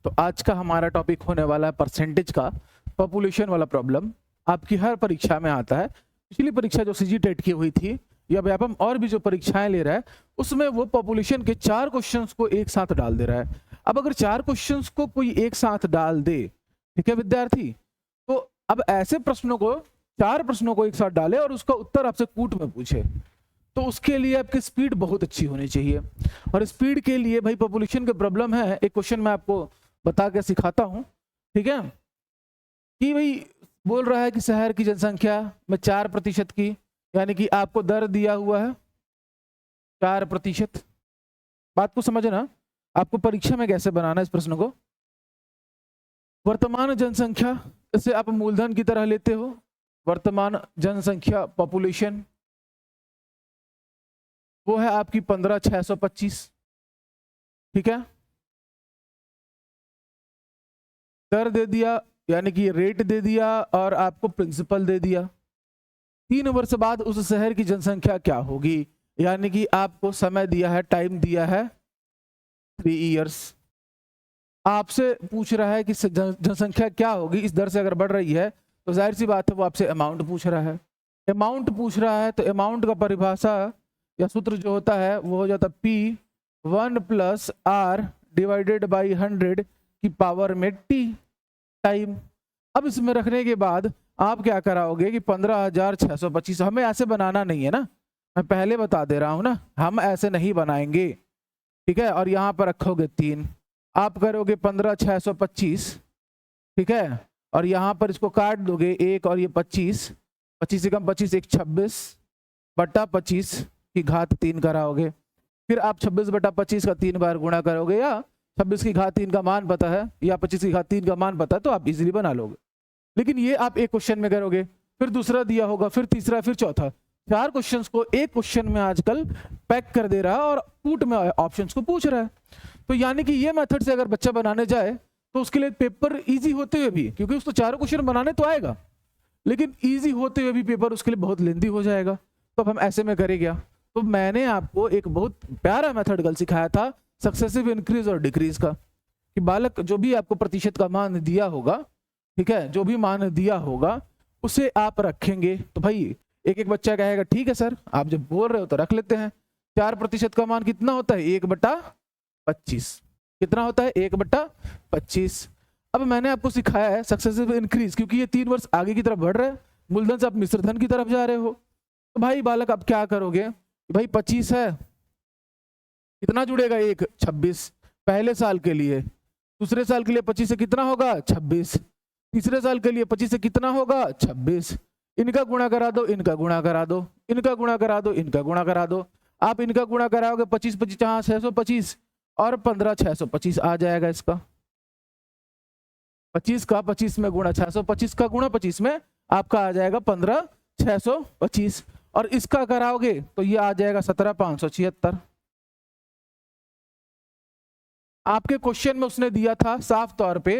तो आज का हमारा टॉपिक होने वाला है परसेंटेज का, पॉपुलेशन वाला प्रॉब्लम। आपकी हर परीक्षा में आता है। पिछली परीक्षा जो सीजी टेट की हुई थी या व्यापम और भी जो परीक्षाएं ले रहा है उसमें वो पॉपुलेशन के 4 क्वेश्चंस को एक साथ डाल दे रहा है। अब अगर 4 क्वेश्चंस को कोई एक साथ डाल दे, ठीक है विद्यार्थी, तो अब ऐसे प्रश्नों को 4 प्रश्नों को एक साथ डाले और उसका उत्तर आपसे कूट में पूछे, तो उसके लिए आपकी स्पीड बहुत अच्छी होनी चाहिए। और स्पीड के लिए भाई पॉपुलेशन के प्रॉब्लम है, एक क्वेश्चन मैं आपको बता के सिखाता हूं, ठीक है। कि भाई बोल रहा है कि शहर की जनसंख्या में 4% की, यानी कि आपको दर दिया हुआ है 4%। बात को समझे ना, आपको परीक्षा में कैसे बनाना है इस प्रश्न को। वर्तमान जनसंख्या, इसे आप मूलधन की तरह लेते हो, वर्तमान जनसंख्या पॉपुलेशन वो है आपकी 15,625, ठीक है। दर दे दिया यानी कि रेट दे दिया और आपको प्रिंसिपल दे दिया। 3 वर्ष बाद उस शहर की जनसंख्या क्या होगी, यानी कि आपको समय दिया है, टाइम दिया है 3 इयर्स। आपसे पूछ रहा है कि जनसंख्या क्या होगी इस दर से अगर बढ़ रही है, तो जाहिर सी बात है वो आपसे अमाउंट पूछ रहा है। अमाउंट पूछ रहा है तो अमाउंट का परिभाषा या सूत्र जो होता है वो हो जाता है P1 + R / 100 की पावर में T टाइम। अब इसमें रखने के बाद आप क्या कराओगे कि 15,625, हमें ऐसे बनाना नहीं है ना, मैं पहले बता दे रहा हूं ना, हम ऐसे नहीं बनाएंगे, ठीक है। और यहाँ पर रखोगे 3, आप करोगे 15,625, ठीक है। और यहाँ पर इसको काट दोगे 1 और ये 25, 25 से कम 25, 1 26 बटा 25 की घात 3 कराओगे। फिर आप 26 बटा 25 का 3 बार गुणा करोगे, या 26 की घात 3 का मान पता है या 25 की घात 3 का मान पता है तो आप इजीली बना लोगे। लेकिन ये आप एक क्वेश्चन में करोगे, फिर दूसरा दिया होगा, फिर तीसरा, फिर चौथा। 4 क्वेश्चंस को एक क्वेश्चन में आजकल पैक कर दे रहा है और कूट में ऑप्शंस को पूछ रहा है। तो यानी कि ये मेथड से अगर बच्चा बनाने जाए तो उसके लिए पेपर इजी होते हुए भी, क्योंकि उसको 4 क्वेश्चन बनाने तो आएगा, लेकिन इजी होते हुए भी पेपर उसके लिए बहुत लेंदी हो जाएगा। तो अब हम ऐसे में करें क्या, तो मैंने आपको एक बहुत प्यारा मेथड कल सिखाया था सक्सेसिव इंक्रीज और डिक्रीज का, कि बालक जो भी आपको प्रतिशत का मान दिया होगा, ठीक है, जो भी मान दिया होगा उसे आप रखेंगे। तो भाई एक एक बच्चा कहेगा ठीक है सर, आप जब बोल रहे हो तो रख लेते हैं। 4% का मान कितना होता है, 1/25। कितना होता है, 1/25। अब मैंने आपको सिखाया है सक्सेसिव इंक्रीज, क्योंकि ये 3 वर्ष आगे की तरफ बढ़ रहा है, मूलधन से आप मिश्र धन की तरफ जा रहे हो। तो भाई बालक अब क्या करोगे, भाई 25 है, कितना जुड़ेगा, 1 26 पहले साल के लिए। दूसरे साल के लिए 25 से कितना होगा, 26। तीसरे साल के लिए 25 से कितना होगा, 26। इनका गुणा करा दो, इनका गुणा करा दो, इनका गुणा करा दो, इनका गुणा करा दो। आप इनका गुणा कराओगे 25 25 हाँ 625 और 15,625 आ जाएगा इसका। 25 का 25 में गुणा 625 का गुणा 25 में आपका आ जाएगा 15,625। और इसका कराओगे तो ये आ जाएगा 17,576। आपके क्वेश्चन में उसने दिया था साफ तौर पे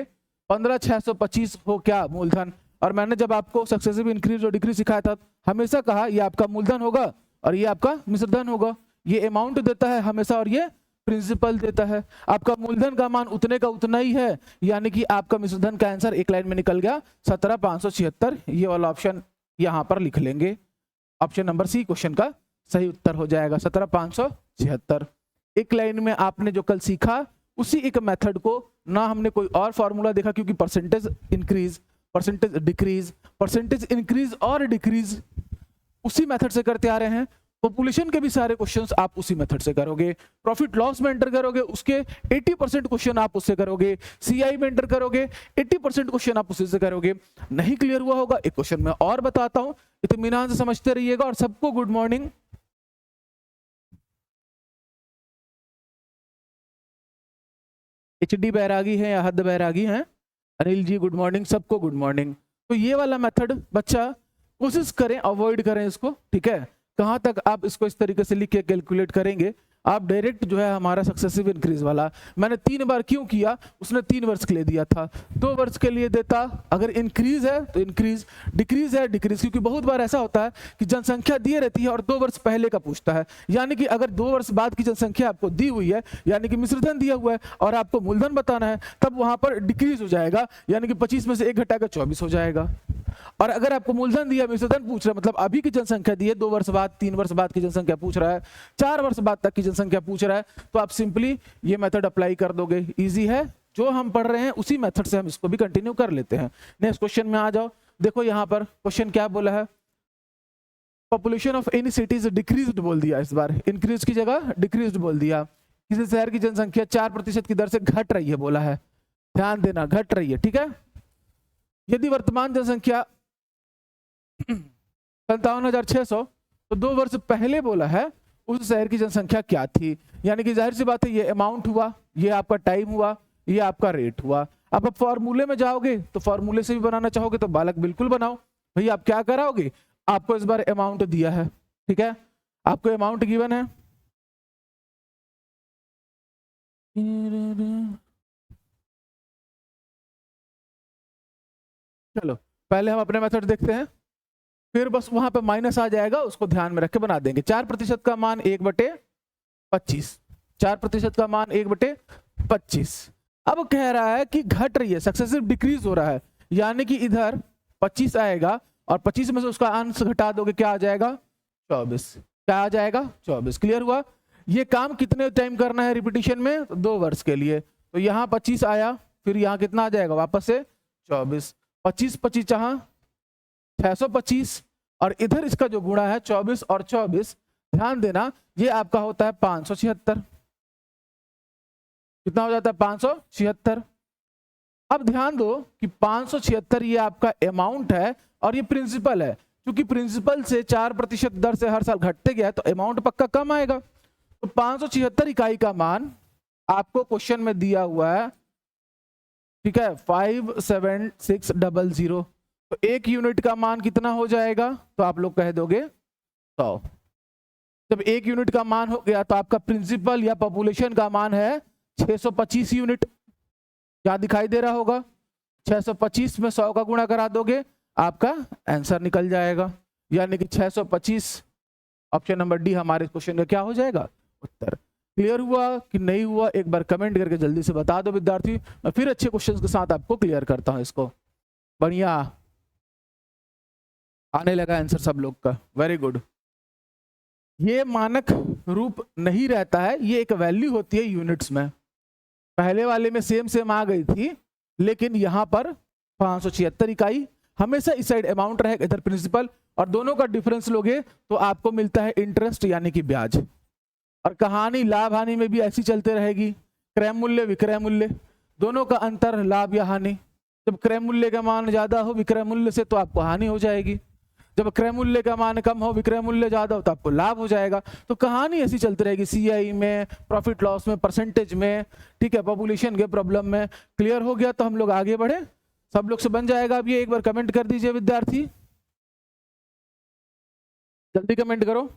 15,625 हो क्या मूलधन, और मैंने जब आपको सक्सेसिव इंक्रीज और डिक्रीज सिखाया था हमेशा कहा ये आपका मूलधन होगा और ये आपका मिश्रधन होगा। ये अमाउंट देता है हमेशा और ये प्रिंसिपल देता है। आपका मूलधन का मान उतने का उतना ही है, यानी कि आपका मिश्रधन का आंसर एक लाइन में निकल गया 17,576। ये वाला ऑप्शन यहाँ पर लिख लेंगे, ऑप्शन नंबर सी क्वेश्चन का सही उत्तर हो जाएगा 17,576। एक लाइन में आपने जो कल सीखा उसी एक मेथड को, ना हमने कोई और फॉर्मूला देखा, क्योंकि percentage increase, percentage decrease, percentage increase और डिक्रीज उसी मेथड से करते आ रहे हैं। पॉपुलेशन के भी सारे क्वेश्चंस आप उसी मेथड से करोगे। प्रॉफिट लॉस में एंटर करोगे उसके 80% क्वेश्चन आप उससे करोगे। सीआई में एंटर करोगे 80% क्वेश्चन आप उसी से करोगे। नहीं क्लियर हुआ होगा एक क्वेश्चन में और बताता हूं, इत्मीनान से समझते रहिएगा। और सबको गुड मॉर्निंग। HD बैरागी है या हद बैरागी हैं, अनिल जी गुड मॉर्निंग, सबको गुड मॉर्निंग। तो ये वाला मेथड बच्चा कोशिश करें अवॉइड करें इसको, ठीक है। कहाँ तक आप इसको इस तरीके से लिख के कैलकुलेट करेंगे, आप डायरेक्ट जो है हमारा सक्सेसिव इंक्रीज वाला, मैंने 3 बार क्यों किया, उसने 3 वर्ष के लिए दिया था, 2 वर्ष के लिए देता, अगर इंक्रीज है तो इंक्रीज, डिक्रीज है डिक्रीज, क्योंकि बहुत बार ऐसा होता है कि जनसंख्या दी रहती है और 2 वर्ष पहले का पूछता है, यानी कि अगर 2 वर्ष बाद की जनसंख्या आपको दी हुई है, यानी कि मिश्रधन दिया हुआ है और आपको मूलधन बताना है, तब वहां पर डिक्रीज हो जाएगा, यानी कि 25 में से 1 घटाकर 24 हो जाएगा। और अगर आपको मूलधन दिया, मिश्रधन पूछ रहा है, मतलब अभी की जनसंख्या दी है, 2 वर्ष बाद, 3 वर्ष बाद की जनसंख्या पूछ रहा है, 4 वर्ष बाद तक की जनसंख्या पूछ रहा है, तो आप सिंपली ये मेथड अप्लाई कर दोगे। इजी है, जो हम पढ़ रहे हैं उसी मेथड से हम इसको भी कंटिन्यू कर लेते हैं। नेक्स्ट क्वेश्चन में आ जाओ। देखो यहाँ पर क्वेश्चन क्या बोला है, population of any cities decreased बोल दिया, इस बार इंक्रीज की जगह डिक्रीज्ड बोल दिया। किसी शहर की जनसंख्या 4% की दर से घट रही है बोला है, ध्यान देना घट रही है, ठीक है। यदि वर्तमान जनसंख्या 57,600, तो 2 वर्ष पहले बोला है उस शहर की जनसंख्या क्या थी, यानी कि जाहिर सी बात है ये अमाउंट हुआ, ये आपका टाइम हुआ, ये आपका रेट हुआ। अब आप फॉर्मूले में जाओगे तो फॉर्मूले से भी बनाना चाहोगे तो बालक बिल्कुल बनाओ। भैया आप क्या कराओगे, आपको इस बार अमाउंट दिया है, ठीक है, आपको अमाउंट गिवन है, चलो पहले हम अपने मेथड देखते हैं, फिर बस वहां पे माइनस आ जाएगा, उसको ध्यान में रख के बना देंगे। 4% का मान 1/25, 4% का मान 1/25। अब कह रहा है कि घट रही है, सक्सेसिव डिक्रीज हो रहा है, यानी कि इधर 25 आएगा और 25 में से उसका अंश घटा दोगे, क्या आ जाएगा 24, क्या आ जाएगा 24। क्लियर हुआ। ये काम कितने टाइम करना है रिपीटिशन में, तो 2 वर्ष के लिए, तो यहाँ 25 आया, फिर यहाँ कितना आ जाएगा वापस से 24, 25 जहां 625, और इधर इसका जो गुणा है 24 और 24, ध्यान देना ये आपका होता है 576, कितना हो जाता है 576। अब ध्यान दो कि 576 ये आपका अमाउंट है और ये प्रिंसिपल है, क्योंकि प्रिंसिपल से 4% दर से हर साल घटते गया तो अमाउंट पक्का कम आएगा। तो 576 इकाई का मान आपको क्वेश्चन में दिया हुआ है, ठीक है, 57600, तो 1 यूनिट का मान कितना हो जाएगा, तो आप लोग कह दोगे 100। जब 1 यूनिट का मान हो गया तो आपका प्रिंसिपल या पॉपुलेशन का मान है 625 यूनिट, क्या दिखाई दे रहा होगा, 625 में 100 का गुणा करा दोगे, आपका आंसर निकल जाएगा, यानी कि 625, ऑप्शन नंबर डी हमारे क्वेश्चन का क्या हो जाएगा, उत्तर। क्लियर हुआ कि नहीं हुआ, एक बार कमेंट करके जल्दी से बता दो विद्यार्थी, मैं फिर अच्छे क्वेश्चंस के साथ आपको क्लियर करता हूं इसको। बढ़िया, आने लगा आंसर सब लोग का, वेरी गुड। ये मानक रूप नहीं रहता है, ये एक वैल्यू होती है यूनिट्स में, पहले वाले में सेम आ गई थी, लेकिन यहां पर 576 इकाई, हमेशा इस साइड अमाउंट रहेगा, इधर प्रिंसिपल, और दोनों का डिफरेंस लोगे तो आपको मिलता है इंटरेस्ट यानी कि ब्याज। और कहानी लाभ हानि में भी ऐसी चलते रहेगी, क्रय मूल्य विक्रय मूल्य, दोनों का अंतर लाभ या हानि। जब क्रय मूल्य का मान ज्यादा हो विक्रय मूल्य से तो आपको हानि हो जाएगी, जब क्रय मूल्य का मान कम हो विक्रय मूल्य ज्यादा हो तो आपको लाभ हो जाएगा। तो कहानी ऐसी चलती रहेगी, सीआई में, प्रॉफिट लॉस में, परसेंटेज में, ठीक है, पॉपुलेशन के प्रॉब्लम में। क्लियर हो गया, तो हम लोग आगे बढ़े, सब लोग से बन जाएगा। अब ये एक बार कमेंट कर दीजिए विद्यार्थी, जल्दी कमेंट करो।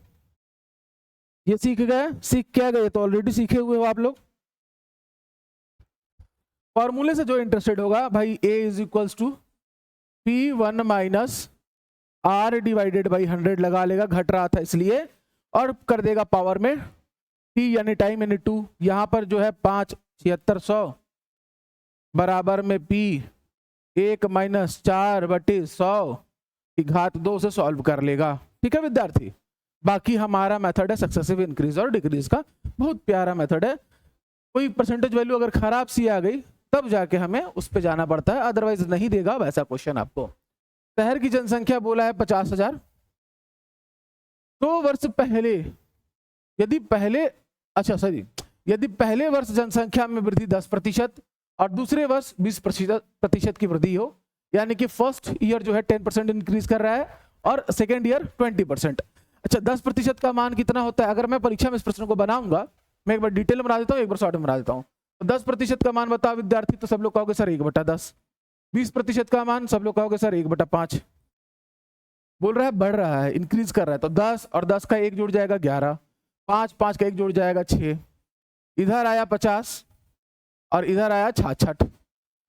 ये सीख गए, सीख क्या गए, तो ऑलरेडी सीखे हुए हो आप लोग। फॉर्मूले से जो इंटरेस्टेड होगा भाई, A is equals to P1 minus R divided by 100 लगा लेगा, घट रहा था इसलिए, और कर देगा पावर में T यानी टाइम यानी 2, यहां पर जो है 57600 बराबर में P 1 माइनस 4/100 की घात 2 से सॉल्व कर लेगा। ठीक है विद्यार्थी, बाकी हमारा मेथड है सक्सेसिव इंक्रीज और डिक्रीज का, बहुत प्यारा मेथड है। कोई परसेंटेज वैल्यू अगर खराब सी आ गई तब जाके हमें उस पर जाना पड़ता है, अदरवाइज नहीं देगा वैसा क्वेश्चन आपको। शहर की जनसंख्या बोला है 50,000, 2 वर्ष पहले यदि पहले वर्ष जनसंख्या में वृद्धि 10% और दूसरे वर्ष 20% की वृद्धि हो, यानी कि फर्स्ट ईयर जो है 10% इंक्रीज कर रहा है और सेकेंड ईयर 20%। अच्छा, 10% का मान कितना होता है, अगर मैं परीक्षा में इस प्रश्न को बनाऊंगा, मैं एक बार डिटेल में बना देता हूँ, एक बार शॉर्ट में बना देता हूँ। तो 10% का मान बताओ विद्यार्थी, तो सब लोग कहोगे सर 1/10। 20% का मान सब लोग कहोगे सर 1/5। बोल रहा है बढ़ रहा है, इंक्रीज कर रहा है, तो 10 और 10 का 1 जुड़ जाएगा 11, 5 5 का 1 जुड़ जाएगा 6, इधर आया 50 और इधर आया 66।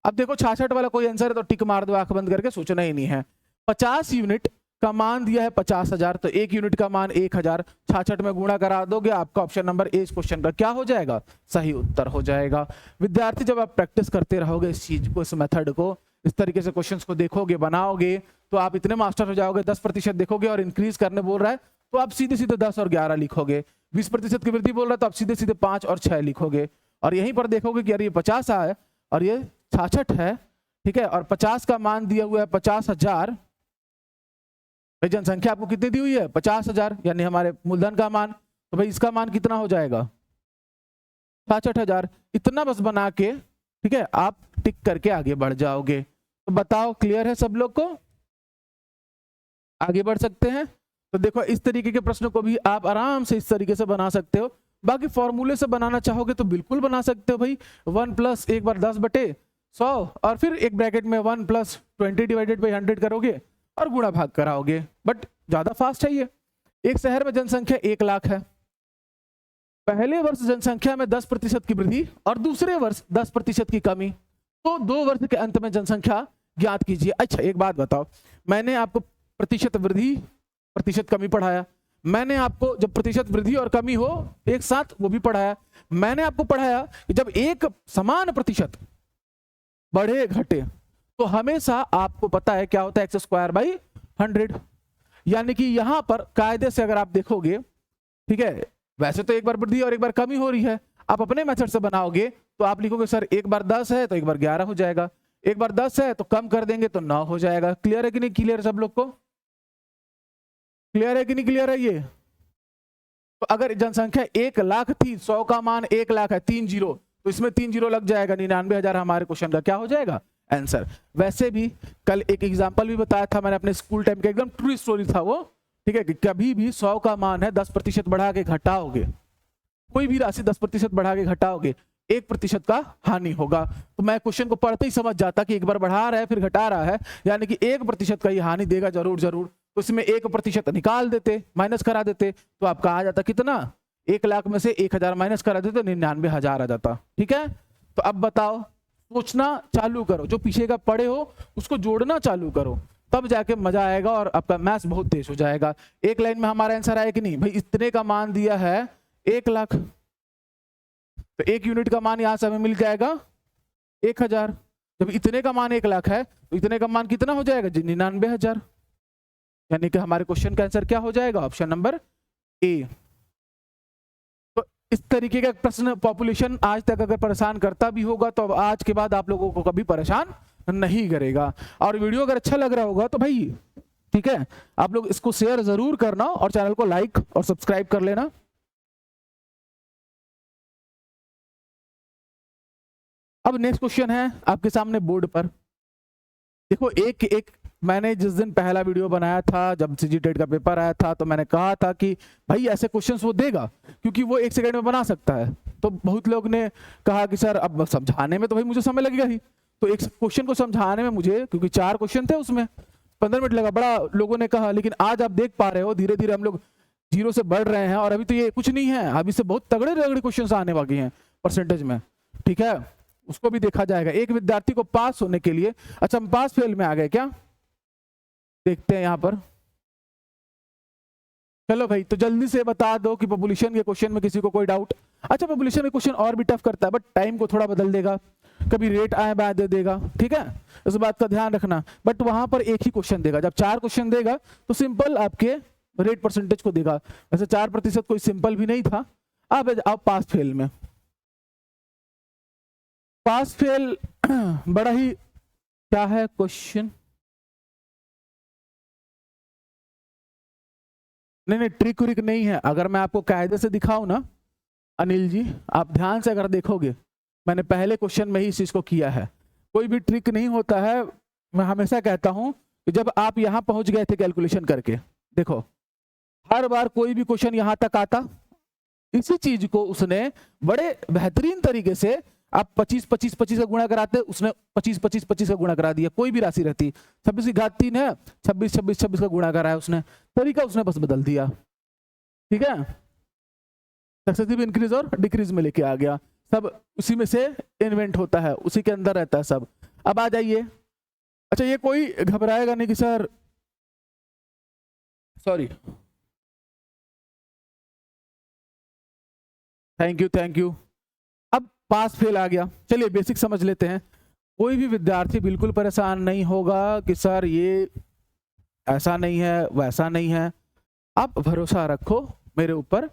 अब देखो 66 वाला कोई आंसर है तो टिक मार दो, आंख बंद करके, सोचना ही नहीं है। 50 यूनिट का मान दिया है 50,000, तो 1 यूनिट का मान 1000, 66 में गुणा करा दोगे, आपका ऑप्शन नंबर ए इस क्वेश्चन का क्या हो जाएगा, सही उत्तर हो जाएगा। विद्यार्थी जब आप प्रैक्टिस करते रहोगे इस चीज को, इस मेथड को, इस तरीके से क्वेश्चंस को देखोगे, बनाओगे, तो आप इतने मास्टर हो जाओगे। 10% देखोगे और इंक्रीज करने बोल रहा है तो आप सीधे सीधे 10 और 11 लिखोगे। 20% की वृद्धि बोल रहा है तो आप सीधे सीधे 5 और 6 लिखोगे। और यहीं पर देखोगे कि यार ये 50 है और ये 66 है, ठीक है, और 50 का मान दिया हुआ है 50,000। भाई जनसंख्या आपको कितनी दी हुई है, 50,000, यानी हमारे मूलधन का मान, तो भाई इसका मान कितना हो जाएगा, 66,000। इतना बस बना के, ठीक है, आप टिक करके आगे बढ़ जाओगे। तो बताओ क्लियर है सब लोग को, आगे बढ़ सकते हैं। तो देखो इस तरीके के प्रश्नों को भी आप आराम से इस तरीके से बना सकते हो। बाकी फॉर्मूले से बनाना चाहोगे तो बिल्कुल बना सकते हो भाई। 1 प्लस एक बार 10/100 और फिर एक ब्रैकेट में 1 प्लस 20 डिवाइडेड बाई 100 करोगे और गुणा भाग कराओगे, बट ज्यादा फास्ट है ये। एक शहर में जनसंख्या 1 लाख है, पहले वर्ष जनसंख्या में 10% की वृद्धि और दूसरे वर्ष 10% की कमी, तो 2 वर्ष के अंत में जनसंख्या ज्ञात कीजिए। अच्छा एक बात बताओ, मैंने आपको प्रतिशत वृद्धि प्रतिशत कमी पढ़ाया, मैंने आपको जब प्रतिशत वृद्धि और कमी हो एक साथ वो भी पढ़ाया, मैंने आपको पढ़ाया कि जब एक समान प्रतिशत बढ़े घटे तो हमेशा आपको पता है क्या होता है, x²/100। यानी कि यहां पर कायदे से अगर आप देखोगे, ठीक है, वैसे तो एक बार वृद्धि और एक बार कमी हो रही है, आप अपने मेथड से बनाओगे तो आप लिखोगे सर एक बार 10 है तो एक बार 11 हो जाएगा, एक बार 10 है तो कम कर देंगे तो 9 हो जाएगा। क्लियर है कि नहीं, क्लियर सब लोग को, क्लियर है कि नहीं क्लियर है ये। तो अगर जनसंख्या 1 लाख थी, 100 का मान 1 लाख है, 3 जीरो, तो इसमें 3 जीरो लग जाएगा, 99,000 हमारे क्वेश्चन का क्या हो जाएगा, आंसर। वैसे भी कल एक एग्जांपल भी बताया था मैंने अपने स्कूल टाइम का, एकदम ट्रू स्टोरी था वो, ठीक है, कि कभी भी 100 का मान है 10% बढ़ा के घटाओगे, कोई भी राशि 10% बढ़ा के घटाओगे 1% का हानि होगा। तो मैं क्वेश्चन को पढ़ते ही समझ जाता कि एक बार बढ़ा रहा है फिर घटा रहा है, यानी कि 1% का ये हानि देगा जरूर जरूर, तो इसमें 1% निकाल देते, माइनस करा देते, तो आपका आ जाता कितना, 1 लाख में से 1000 माइनस करा देते, 99,000 आ जाता। ठीक है, तो अब बताओ, सोचना चालू करो, जो पीछे का पढ़े हो उसको जोड़ना चालू करो, तब जाके मजा आएगा और आपका मैथ्स बहुत तेज हो जाएगा। एक लाइन में हमारा आंसर आया कि नहीं भाई, इतने का मान दिया है 1 लाख, तो 1 यूनिट का मान यहां से हमें मिल जाएगा 1000। जब इतने का मान 1 लाख है तो इतने का मान कितना हो जाएगा जी, 99,000। यानी कि हमारे क्वेश्चन का आंसर क्या हो जाएगा, ऑप्शन नंबर ए। तो इस तरीके का प्रश्न पॉपुलेशन आज तक अगर परेशान करता भी होगा तो आज के बाद आप लोगों को कभी परेशान नहीं करेगा। और वीडियो अगर अच्छा लग रहा होगा तो भाई ठीक है, आप लोग इसको शेयर जरूर करना और चैनल को लाइक और सब्सक्राइब कर लेना। अब नेक्स्ट क्वेश्चन है आपके सामने बोर्ड पर, देखो एक एक मैंने जिस दिन पहला वीडियो बनाया था जब CGTET का पेपर आया था, तो मैंने कहा था कि भाई ऐसे क्वेश्चंस वो देगा क्योंकि वो 1 सेकंड में बना सकता है। तो बहुत लोग ने कहा कि सर अब समझाने में तो भाई मुझे समय लगेगा ही, तो एक क्वेश्चन को समझाने में मुझे, क्योंकि 4 क्वेश्चन थे उसमें 15 मिनट लगा, बड़ा लोगों ने कहा। लेकिन आज आप देख पा रहे हो धीरे धीरे हम लोग 0 से बढ़ रहे हैं और अभी तो ये कुछ नहीं है, अभी से बहुत तगड़े तगड़े क्वेश्चन आने बाकी हैं परसेंटेज में। ठीक है, उसको भी देखा जाएगा। एक विद्यार्थी को पास होने के लिए, अच्छा हम पास फेल में आ गए क्या, देखते हैं यहां पर। चलो भाई, तो जल्दी से बता दो कि पॉपुलेशन के क्वेश्चन में किसी को कोई डाउट। अच्छा पॉपुलेशन के क्वेश्चन और भी टफ करता है, बट टाइम को थोड़ा बदल देगा, कभी रेट आए बाय दे देगा, ठीक है, इस बात का ध्यान रखना। बट वहां पर एक ही क्वेश्चन देगा, जब 4 क्वेश्चन देगा तो सिंपल आपके रेट परसेंटेज को देगा। वैसे 4% कोई सिंपल भी नहीं था। अब आप पास फेल में, पास फेल बड़ा ही क्या है क्वेश्चन, नहीं ट्रिक व्रिक नहीं है। अगर मैं आपको कायदे से दिखाऊं ना अनिल जी, आप ध्यान से अगर देखोगे, मैंने पहले क्वेश्चन में ही इस चीज को किया है, कोई भी ट्रिक नहीं होता है। मैं हमेशा कहता हूं कि जब आप यहां पहुंच गए थे कैलकुलेशन करके, देखो हर बार कोई भी क्वेश्चन यहां तक आता, इसी चीज को उसने बड़े बेहतरीन तरीके से, आप 25 का गुणा कराते, उसने 25 का गुणा करा दिया। कोई भी राशि रहती, 26 की घात 3 है, 26 का गुणा कराया उसने, तरीका उसने बस बदल दिया। ठीक है, सक्सेसिव इंक्रीज और डिक्रीज में लेके आ गया, सब उसी में से इन्वेंट होता है, उसी के अंदर रहता है सब। अब आ जाइए, अच्छा ये कोई घबराएगा नहीं कि सर, सॉरी, थैंक यू। अब पास फेल आ गया, चलिए बेसिक समझ लेते हैं। कोई भी विद्यार्थी बिल्कुल परेशान नहीं होगा कि सर ये ऐसा नहीं है वैसा नहीं है, आप भरोसा रखो मेरे ऊपर।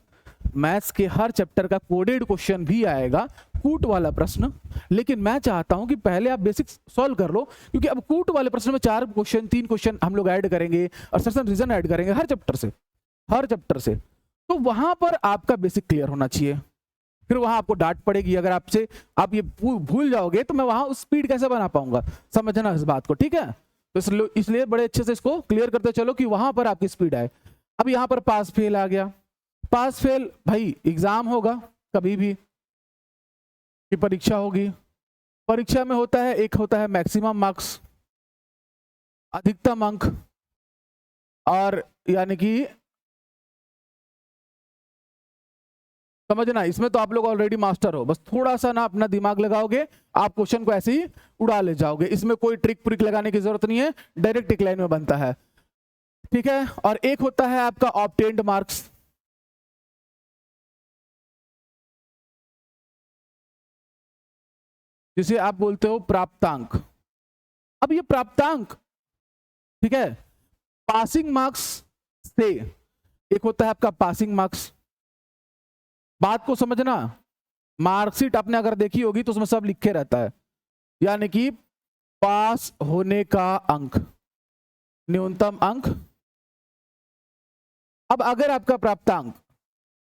मैथ्स के हर चैप्टर का कोडेड क्वेश्चन भी आएगा, कूट वाला प्रश्न, लेकिन मैं चाहता हूं कि पहले आप बेसिक सॉल्व कर लो, क्योंकि अब कूट वाले प्रश्न में 4 क्वेश्चन 3 क्वेश्चन हम लोग ऐड करेंगे और सेशन रीजन ऐड करेंगे हर चैप्टर से, तो वहां पर आपका बेसिक क्लियर होना चाहिए। फिर वहां आपको डांट पड़ेगी अगर आपसे आप ये भूल जाओगे, तो मैं वहां उस स्पीड कैसे बना पाऊंगा, समझना इस बात को, ठीक है। तो इसलिए बड़े अच्छे से इसको क्लियर करते चलो कि वहां पर आपकी स्पीड आए। अब यहां पर पास फेल आ गया, पास फेल भाई एग्जाम होगा कभी भी कि परीक्षा होगी, परीक्षा में होता है, एक होता है मैक्सिमम मार्क्स, अधिकतम अंक, और यानी कि समझना, इसमें तो आप लोग ऑलरेडी मास्टर हो, बस थोड़ा सा ना अपना दिमाग लगाओगे, आप क्वेश्चन को ऐसे ही उड़ा ले जाओगे, इसमें कोई ट्रिक प्रिक लगाने की जरूरत नहीं है, डायरेक्ट एक लाइन में बनता है, ठीक है। और एक होता है आपका ऑब्टेन्ड मार्क्स, जिसे आप बोलते हो प्राप्तांक। अब ये प्राप्तांक, ठीक है, पासिंग मार्क्स से, एक होता है आपका पासिंग मार्क्स, बात को समझना, मार्कशीट आपने अगर देखी होगी तो उसमें सब लिखे रहता है, यानी कि पास होने का अंक, न्यूनतम अंक। अब अगर आपका प्राप्तांक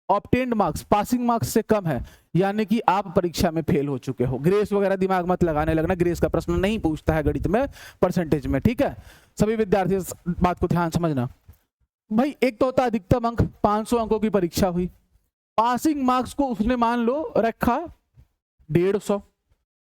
ऑब्टेन्ड मार्क्स पासिंग मार्क्स से कम है, यानी कि आप परीक्षा में फेल हो चुके हो। ग्रेस वगैरह दिमाग मत लगाने लगना, ग्रेस का प्रश्न नहीं पूछता है गणित में परसेंटेज में, ठीक है। सभी विद्यार्थी बात को ध्यान समझना। भाई एक तो होता है अधिकतम अंक, 500 अंकों की परीक्षा हुई, पासिंग मार्क्स को उसने मान लो रखा 150,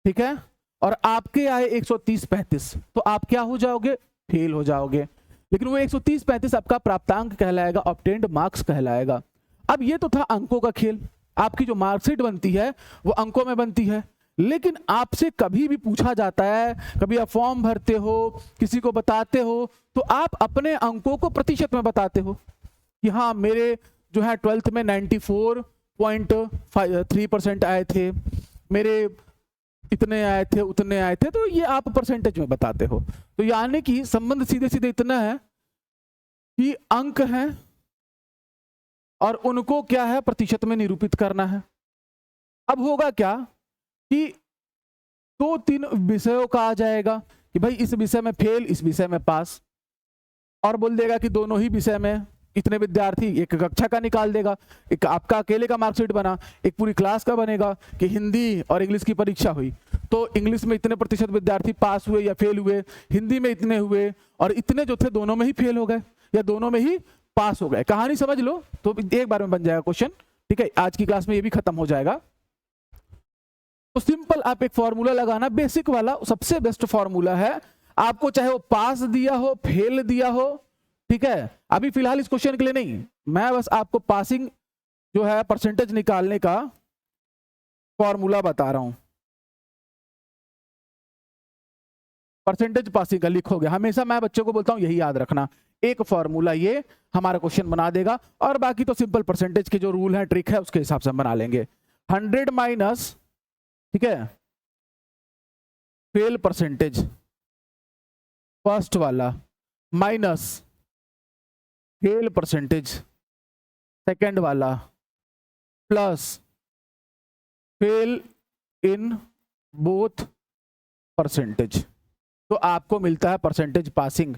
ठीक है, और आपके आए 130-35, तो आप क्या हो जाओगे, फेल हो जाओगे। लेकिन वो 130-35 आपका प्राप्तांक कहलाएगा, ऑब्टेन्ड मार्क्स कहलाएगा। अब ये तो था अंकों का खेल, आपकी जो मार्कशीट बनती है वो अंकों में बनती है, लेकिन आपसे कभी भी पूछा जाता है, कभी आप फॉर्म भरते हो, किसी को बताते हो, तो आप अपने अंकों को प्रतिशत में बताते हो कि हाँ मेरे जो है 12th में 94.3% आए थे, मेरे इतने आए थे उतने आए थे, तो ये आप परसेंटेज में बताते हो। तो यानी कि संबंध सीधे सीधे इतना है कि अंक हैं और उनको क्या है, प्रतिशत में निरूपित करना है। अब होगा क्या कि 2-3 विषयों का आ जाएगा कि भाई इस विषय में फेल, इस विषय में पास, और बोल देगा कि दोनों ही विषय में इतने विद्यार्थी, एक कक्षा का निकाल देगा, एक आपका अकेले का मार्कशीट बना, एक पूरी क्लास का बनेगा कि हिंदी और इंग्लिश की परीक्षा हुई तो इंग्लिश में इतने प्रतिशत विद्यार्थी पास हुए या फेल हुए, हिंदी में इतने हुए, और इतने जो थे दोनों में ही फेल हो गए या दोनों में ही पास हो गए। कहानी समझ लो तो एक बार में बन जाएगा क्वेश्चन, ठीक है। आज की क्लास में ये भी खत्म हो जाएगा। तो सिंपल आप एक फॉर्मूला लगाना, बेसिक वाला, सबसे बेस्ट फॉर्मूला है, आपको चाहे वो पास दिया हो फेल दिया हो, ठीक है। अभी फिलहाल इस क्वेश्चन के लिए नहीं, मैं बस आपको पासिंग जो है परसेंटेज निकालने का फॉर्मूला बता रहा हूं। परसेंटेज पासिंग का लिखोगे, हमेशा मैं बच्चों को बोलता हूं यही याद रखना, एक फॉर्मूला ये हमारा क्वेश्चन बना देगा, और बाकी तो सिंपल परसेंटेज के जो रूल है ट्रिक है उसके हिसाब से हम बना लेंगे। 100 माइनस, ठीक है, फेल परसेंटेज फर्स्ट वाला, माइनस फेल परसेंटेज सेकंड वाला, plus fail in both percentage, तो आपको मिलता है परसेंटेज पासिंग,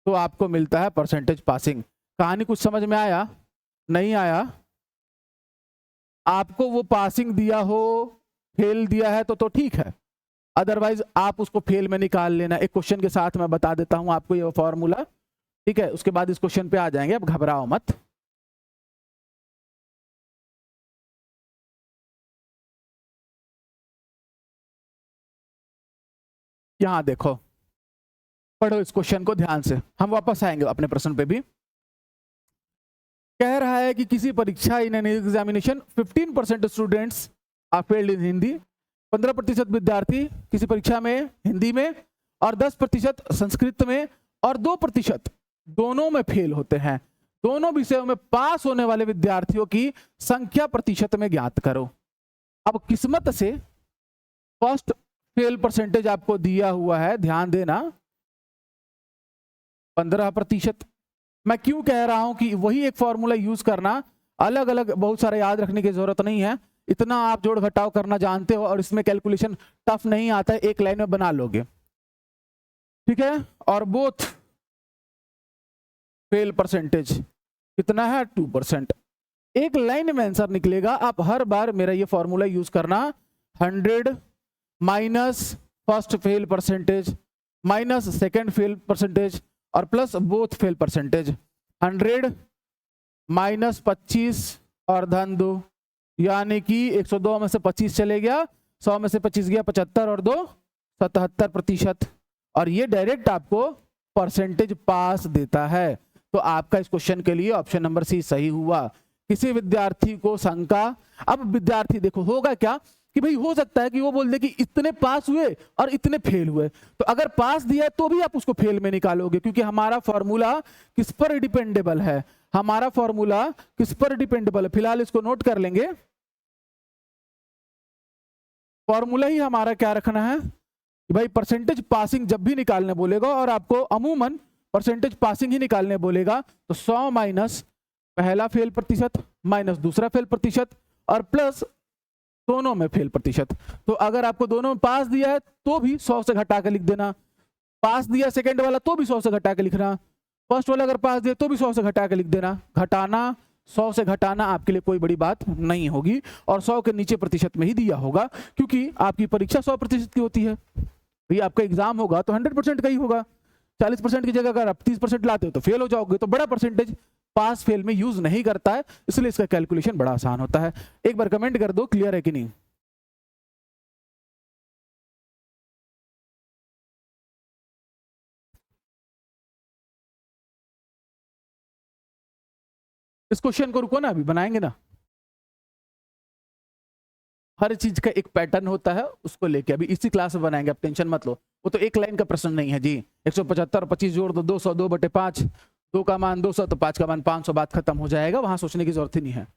तो आपको मिलता है परसेंटेज पासिंग। कहानी कुछ समझ में आया, नहीं आया? आपको वो पासिंग दिया हो, फेल दिया है तो ठीक है, अदरवाइज आप उसको फेल में निकाल लेना। एक क्वेश्चन के साथ मैं बता देता हूं आपको ये फॉर्मूला, ठीक है, उसके बाद इस क्वेश्चन पे आ जाएंगे, अब घबराओ मत। यहां देखो, पढ़ो इस क्वेश्चन को ध्यान से, हम वापस आएंगे अपने प्रश्न पे भी। कह रहा है कि किसी परीक्षा in an examination 15% students are failed in Hindi, 15% विद्यार्थी किसी परीक्षा में हिंदी में, और 10% संस्कृत में, और 2% दोनों में फेल होते हैं। दोनों विषयों में पास होने वाले विद्यार्थियों की संख्या प्रतिशत में ज्ञात करो। अब किस्मत से फर्स्ट फेल परसेंटेज आपको दिया हुआ है, ध्यान देना 15%। मैं क्यों कह रहा हूं कि वही एक फॉर्मूला यूज करना, अलग अलग बहुत सारे याद रखने की जरूरत नहीं है, इतना आप जोड़ घटाव करना जानते हो और इसमें कैलकुलेशन टफ नहीं आता है, एक लाइन में बना लोगे, ठीक है। और बोथ फेल परसेंटेज कितना है 2%, एक लाइन में आंसर निकलेगा। आप हर बार मेरा ये फॉर्मूला यूज करना, 100 minus first fail percentage minus second fail percentage और plus both fail percentage, 100 minus 25 और धन 2, यानी कि 102 में से 25 चले गया, 100 में से 25 गया 75 और 2 77%। और ये डायरेक्ट आपको परसेंटेज पास देता है। तो आपका इस क्वेश्चन के लिए ऑप्शन नंबर सी सही हुआ। किसी विद्यार्थी को शंका, अब विद्यार्थी देखो होगा क्या कि भाई हो सकता है कि वो बोल दे कि इतने पास हुए और इतने फेल हुए, तो अगर पास दिया तो भी आप उसको फेल में निकालोगे, क्योंकि हमारा फॉर्मूला किस पर डिपेंडेबल है, हमारा फॉर्मूला किस पर डिपेंडेबल है। फिलहाल इसको नोट कर लेंगे, फॉर्मूला ही हमारा क्या रखना है कि भाई परसेंटेज पासिंग जब भी निकालने बोलेगा और आपको अमूमन परसेंटेज पासिंग ही निकालने बोलेगा, तो 100 माइनस पहला फेल प्रतिशत माइनस दूसरा फेल प्रतिशत और प्लस दोनों में फेल प्रतिशत। तो अगर आपको दोनों में पास दिया है तो भी 100 से घटा के लिख देना, पास दिया सेकंड वाला तो भी 100 से घटा के लिखना, फर्स्ट वाला अगर पास दिया तो भी 100 से घटा के लिख देना। घटाना 100 से घटाना आपके लिए कोई बड़ी बात नहीं होगी, और 100 के नीचे प्रतिशत में ही दिया होगा, क्योंकि आपकी परीक्षा 100% की होती है। भाई आपका एग्जाम होगा तो 100% का ही होगा, 40% की जगह अगर आप 30% लाते हो तो फेल हो जाओगे। तो बड़ा परसेंटेज पास फेल में यूज नहीं करता है, इसलिए इसका कैलकुलेशन बड़ा आसान होता है। एक बार कमेंट कर दो क्लियर है कि नहीं। इस क्वेश्चन को रुको ना, अभी बनाएंगे ना, हर चीज का एक पैटर्न होता है, उसको लेके अभी इसी क्लास में बनाएंगे, आप टेंशन मत लो। वो तो एक लाइन का प्रश्न नहीं है जी, 175 और 25 जोड़ दो 200, 2/5, 2 का मान 200 तो 5 का मान 500, बात खत्म हो जाएगा, वहां सोचने की जरूरत ही नहीं है।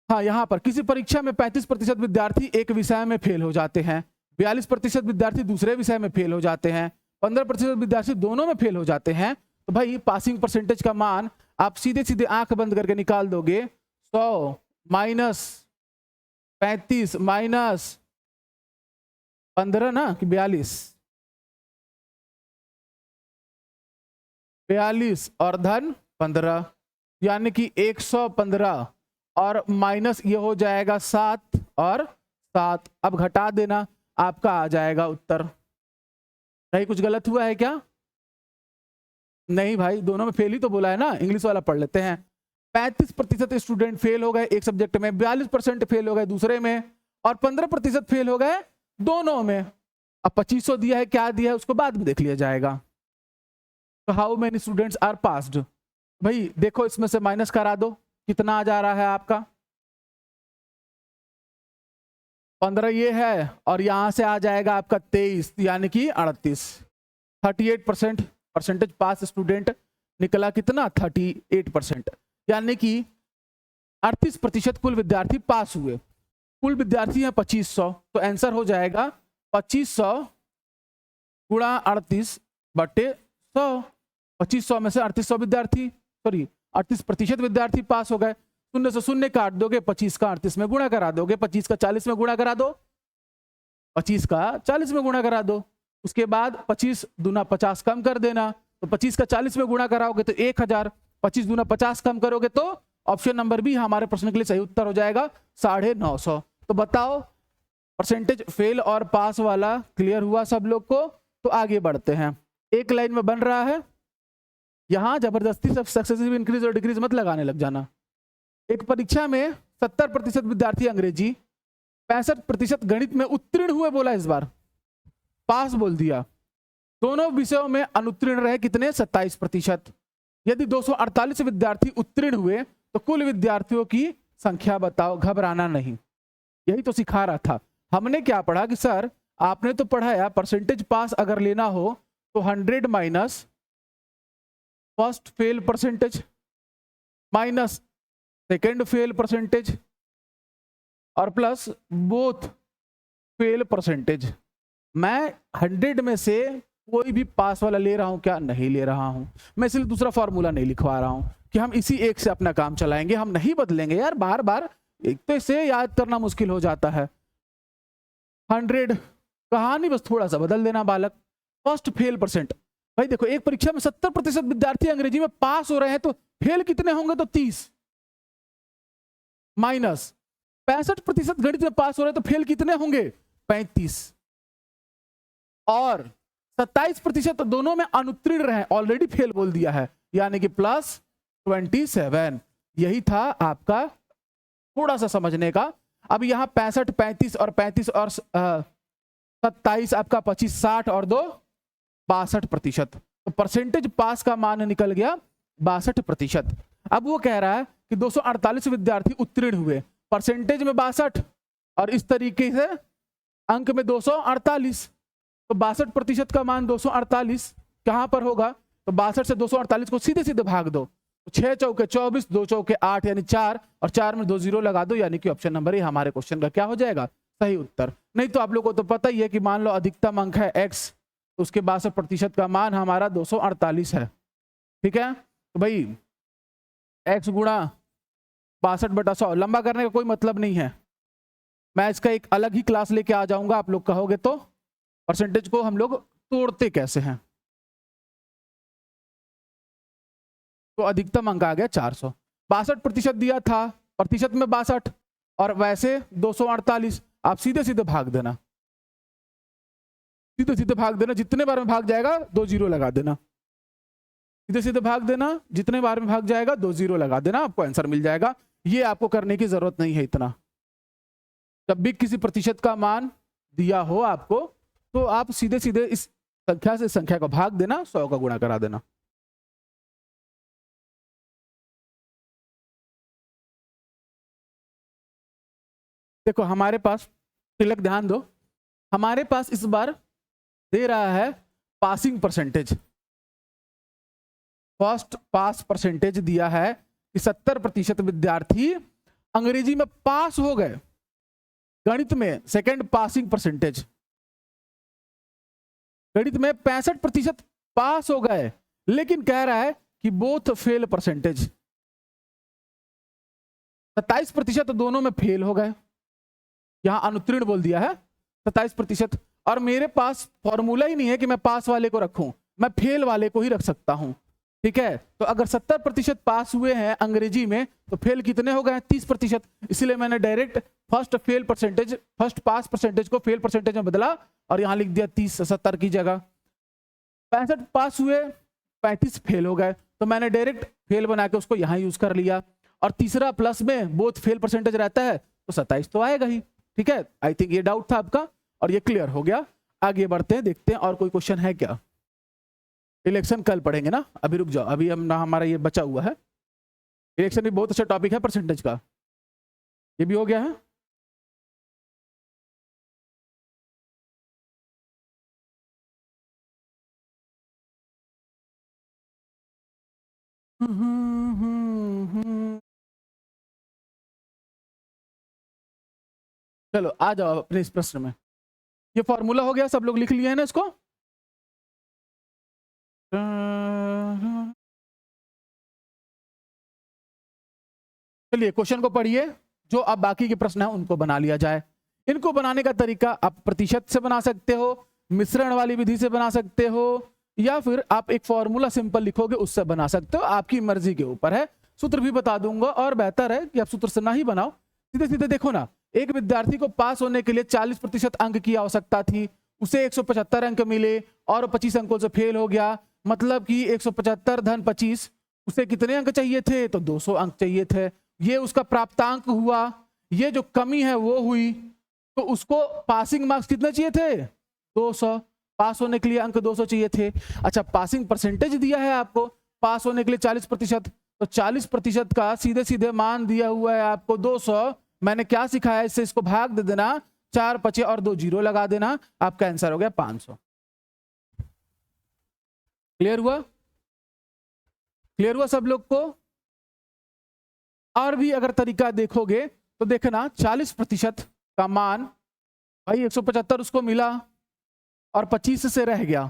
हाँ, यहाँ पर किसी परीक्षा में 35% विद्यार्थी एक विषय में फेल हो जाते हैं, 42% विद्यार्थी दूसरे विषय में फेल हो जाते हैं, 15% विद्यार्थी दोनों में फेल हो जाते हैं। तो भाई पासिंग परसेंटेज का मान आप सीधे सीधे आंख बंद करके निकाल दोगे, 100 माइनस 35 माइनस 15 ना कि 42 और धन 15, यानी कि 115 और माइनस ये हो जाएगा 7 और 7। अब घटा देना, आपका आ जाएगा उत्तर। नहीं कुछ गलत हुआ है क्या? नहीं भाई, दोनों में फेल ही तो बोला है ना। इंग्लिश वाला पढ़ लेते हैं। 35% स्टूडेंट फेल हो गए एक सब्जेक्ट में, 42% फेल हो गए दूसरे में, और 15% फेल हो गए दोनों में। अब 2500 दिया है, क्या दिया है उसको बाद में देख लिया जाएगा। तो how many students are passed, भाई देखो इसमें से माइनस करा दो, कितना आ जा रहा है आपका 15 ये है, और यहां से आ जाएगा आपका 23, यानी कि 38। 38% परसेंटेज पास स्टूडेंट निकला, कितना 38%, यानी कि 38% कुल विद्यार्थी पास हुए। कुल विद्यार्थी हैं 2500, तो आंसर हो जाएगा 2500 गुणा 38 बटे 100। 2500 में से 3800 विद्यार्थी, सॉरी 38% विद्यार्थी पास हो गए। शून्य से शून्य काट दोगे, 25 का 38 में गुणा करा दोगे, 25 का 40 में गुणा करा दो, 25 का 40 में गुणा करा दो। उसके बाद 25 दूना 50 कम कर देना, तो 25 का 40 में गुणा कराओगे तो 1000, 25 दूना 50 कम करोगे तो ऑप्शन नंबर बी हमारे प्रश्न के लिए सही उत्तर हो जाएगा 950। तो बताओ परसेंटेज फेल और पास वाला क्लियर हुआ सब लोग को? तो आगे बढ़ते हैं, एक लाइन में बन रहा है। यहां जबरदस्ती सब सक्सेसिव इंक्रीज और डिक्रीज मत लगाने लग जाना। एक परीक्षा में 70% विद्यार्थी अंग्रेजी, 65% गणित में उत्तीर्ण हुए बोला, इस बार पास बोल दिया। दोनों विषयों में अनुत्तीर्ण रहे कितने 27%। यदि 248 विद्यार्थी उत्तीर्ण हुए तो कुल विद्यार्थियों की संख्या बताओ, घबराना नहीं। यही तो सिखा रहा था। हमने क्या पढ़ा कि सर आपने तो पढ़ाया परसेंटेज पास अगर लेना हो तो 100 minus first fail percentage minus second fail percentage और प्लस बोथ फेल परसेंटेज। मैं 100 में से कोई भी पास वाला ले रहा हूं क्या? नहीं ले रहा हूं। मैं इसलिए दूसरा फॉर्मूला नहीं लिखवा रहा हूं कि हम इसी एक से अपना काम चलाएंगे, हम नहीं बदलेंगे यार बार बार, एक तो इसे याद करना मुश्किल हो जाता है। 100 कहानी बस थोड़ा सा बदल देना बालक। फर्स्ट फेल परसेंट, भाई देखो एक परीक्षा में 70% विद्यार्थी अंग्रेजी में पास हो रहे हैं तो फेल कितने होंगे? तो 30 माइनस 65% गणित में पास हो रहे हैं तो फेल कितने होंगे? 35 और 27% तो दोनों में अनुत्तीर्ण रहे, ऑलरेडी फेल बोल दिया है, यानी कि प्लस 27। यही था आपका थोड़ा सा समझने का। अब यहां 65 35 और 35 और 27 आपका 25 60 और 2 62%। तो परसेंटेज पास का मान निकल गया 62%। अब वो कह रहा है कि 248 विद्यार्थी उत्तीर्ण हुए, परसेंटेज में 62 और इस तरीके से अंक में 248, तो 62% का मान 248 कहां पर होगा? तो 62 से 248 को सीधे सीधे भाग दो, 6 चौके 24, 2 चौके 8 यानी 4 और 4 में 2 जीरो लगा दो, यानी कि ऑप्शन नंबर ए हमारे क्वेश्चन का क्या हो जाएगा? सही उत्तर। नहीं तो आप लोगों को तो पता ही है कि मान लो अधिकतम अंक है x, तो उसके 62% का मान हमारा 248 है। ठीक है, तो भाई x गुणा 62/100 लंबा करने का कोई मतलब नहीं है। मैं इसका एक अलग ही क्लास लेके आ जाऊंगा, आप लोग कहोगे तो परसेंटेज को हम लोग तोड़ते कैसे हैं। तो अधिकतम अंक आ गया 400। 62% दिया था, प्रतिशत में 62 और वैसे 248, आप सीधे सीधे भाग देना, सीधे सीधे भाग देना, जितने बार में भाग जाएगा 2 जीरो लगा देना, सीधे सीधे भाग देना, जितने बार में भाग जाएगा 2 जीरो लगा देना, आपको आंसर मिल जाएगा। ये आपको करने की जरूरत नहीं है इतना। जब भी किसी प्रतिशत का मान दिया हो आपको तो आप सीधे सीधे इस संख्या से संख्या को भाग देना, 100 का गुणा करा देना। देखो हमारे पास, तिलक ध्यान दो, हमारे पास इस बार दे रहा है passing percentage. First pass percentage दिया है कि 70% विद्यार्थी अंग्रेजी में पास हो गए, गणित में सेकंड पासिंग परसेंटेज, गणित में 65% पास हो गए, लेकिन कह रहा है कि बोथ फेल परसेंटेज, 27% दोनों में फेल हो गए, यहां अनुत्तीर्ण बोल दिया है 27%। और मेरे पास फॉर्मूला ही नहीं है कि मैं पास वाले को रखूं, मैं फेल वाले को ही रख सकता हूं। ठीक है, तो अगर 70% पास हुए हैं अंग्रेजी में तो फेल कितने हो गए? 30%। इसलिए मैंने direct first fail percentage, first pass percentage को फेल परसेंटेज में बदला और यहां लिख दिया 30 से 70 की जगह। 65 पास हुए, 35 फेल हो गए, तो मैंने डायरेक्ट फेल बना के उसको यहां यूज कर लिया। और तीसरा प्लस में बोथ फेल परसेंटेज रहता है तो 27 तो आएगा ही। ठीक है, आई थिंक ये डाउट था आपका और ये क्लियर हो गया। आगे बढ़ते हैं, देखते हैं और कोई क्वेश्चन है क्या। इलेक्शन कल पढ़ेंगे ना, अभी रुक जाओ, अभी हम ना हमारा ये बचा हुआ है। इलेक्शन भी बहुत अच्छा टॉपिक है परसेंटेज का, ये भी हो गया है। चलो आ जाओ अपने इस प्रश्न में। ये फॉर्मूला हो गया, सब लोग लिख लिए हैं ना इसको? चलिए क्वेश्चन को पढ़िए, जो अब बाकी के प्रश्न है उनको बना लिया जाए। इनको बनाने का तरीका आप प्रतिशत से बना सकते हो, मिश्रण वाली विधि से बना सकते हो, या फिर आप एक फॉर्मूला सिंपल लिखोगे उससे बना सकते हो, आपकी मर्जी के ऊपर है। सूत्र भी बता दूंगा और बेहतर है कि आप सूत्र से ना ही बनाओ, सीधे सीधे देखो ना। एक विद्यार्थी को पास होने के लिए 40% अंक की आवश्यकता थी, उसे 175 अंक मिले और 25 अंकों से फेल हो गया, मतलब कि 175 धन 25, उसे कितने अंक चाहिए थे? तो 200 अंक चाहिए थे। ये उसका प्राप्तांक हुआ, ये जो कमी है वो हुई, तो उसको पासिंग मार्क्स कितने चाहिए थे? 200। पास होने के लिए अंक 200 चाहिए थे। अच्छा, पासिंग परसेंटेज दिया है आपको, पास होने के लिए 40%, तो 40% का सीधे सीधे मान दिया हुआ है आपको 200। मैंने क्या सिखाया, इससे इसको भाग दे देना, 4 5 और 2 0 लगा देना, आपका आंसर हो गया 500। क्लियर हुआ? क्लियर हुआ सब लोग को? और भी अगर तरीका देखोगे तो देखना, 40% का मान भाई 175 उसको मिला और 25 से रह गया,